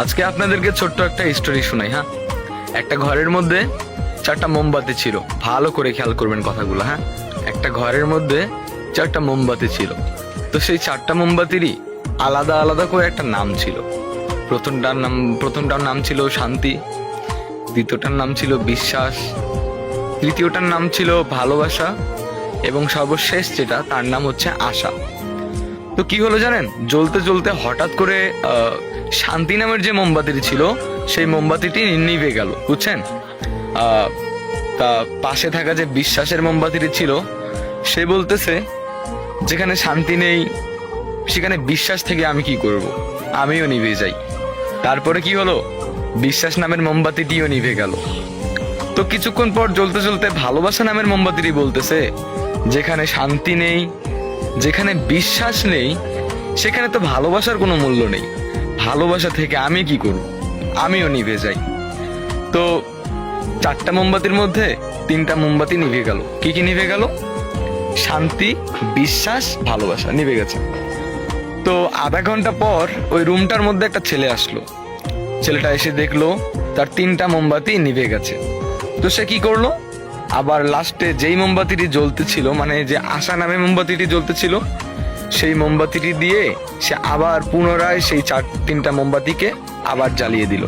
আজকে আপনাদেরকে ছোট্ট একটা স্টোরি শোনাই। হ্যাঁ, একটা ঘরের মধ্যে 4টা মোমবাতি ছিল। ভালো করে খেয়াল করবেন কথাগুলো। হ্যাঁ, একটা ঘরের মধ্যে 4টা মোমবাতি ছিল। তো সেই 4টা মোমবাতিরই আলাদা আলাদা করে একটা নাম ছিল। প্রথমটার নাম ছিল শান্তি, দ্বিতীয়টার নাম ছিল বিশ্বাস, তৃতীয়টার নাম ছিল ভালোবাসা এবং সর্বশেষ যেটা তার নাম হচ্ছে আশা। তো কি হলো জানেন, জ্বলতে জ্বলতে হঠাৎ করে শান্তি নামের যে মোমবাতিটি ছিল সেই মোমবাতিটি নিভে গেল, বুঝছেন। তা পাশে থাকা যে বিশ্বাসের মোমবাতিটি ছিল সে বলতেছে, যেখানে শান্তি নেই সেখানে বিশ্বাস থেকে আমি কি করব, আমিও নিভে যাই। তারপরে কি হলো, বিশ্বাস নামের মোমবাতিটিও নিভে গেল। তো কিছুক্ষণ পর জ্বলতে জ্বলতে ভালোবাসা নামের মোমবাতিটি বলতেছে, যেখানে শান্তি নেই, যেখানে বিশ্বাস নেই, সেখানে তো ভালোবাসার কোনো মূল্য নেই। ভালোবাসা থেকে আমি কি করব, আমিও নিভে যাই। তো 4টা মোমবাতির মধ্যে 3টা মোমবাতি নিভে গেল। কি কি নিভে গেল? শান্তি, বিশ্বাস, ভালোবাসা নিভে গেছে। তো আধা ঘন্টা পর ওই রুমটার মধ্যে একটা ছেলে আসলো। ছেলেটা এসে দেখলো তার 3টা মোমবাতি নিভে গেছে। তো সে কি করলো, আবার লাস্টে যেই মোমবাতিটি জ্বলতেছিল, মানে যে আশা নামে মোমবাতিটি জ্বলতেছিল, সেই মোমবাতিটি দিয়ে সে আবার পুনরায় সেই 3টা মোমবাতিকে আবার জ্বালিয়ে দিল।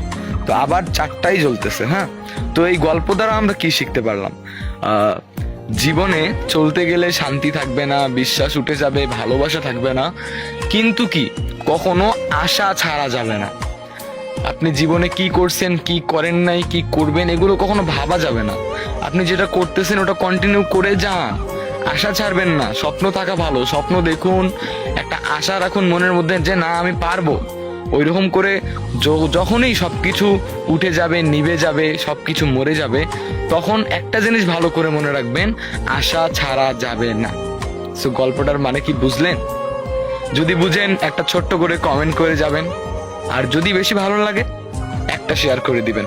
তো আবার 4টাই জ্বলতেছে। হ্যাঁ, তো এই গল্প দ্বারা আমরা কি শিখতে পারলাম? জীবনে চলতে গেলে শান্তি থাকবে না, বিশ্বাস উঠে যাবে, ভালোবাসা থাকবে না, কিন্তু কি কখনো আশা ছাড়া যাবে না। আপনি জীবনে কি করছেন, কি করেন নাই, কি করবেন, এগুলো কখনো ভাবা যাবে না। আপনি যেটা করতেছেন ওটা কন্টিনিউ করে যান, আশা ছাড়বেন না। স্বপ্ন থাকা ভালো, স্বপ্ন দেখুন, একটা আশা রাখুন মনের মধ্যে যে না আমি পারবো। ওইরকম করে যখনই সবকিছু উঠে যাবে, নিভে যাবে, সবকিছু মরে যাবে, তখন একটা জিনিস ভালো করে মনে রাখবেন, আশা ছাড়া যাবে না। সো গল্পটার মানে কি বুঝলেন? যদি বুঝেন একটা ছোট্ট করে কমেন্ট করে যাবেন, আর যদি বেশি ভালো লাগে একটা শেয়ার করে দিবেন।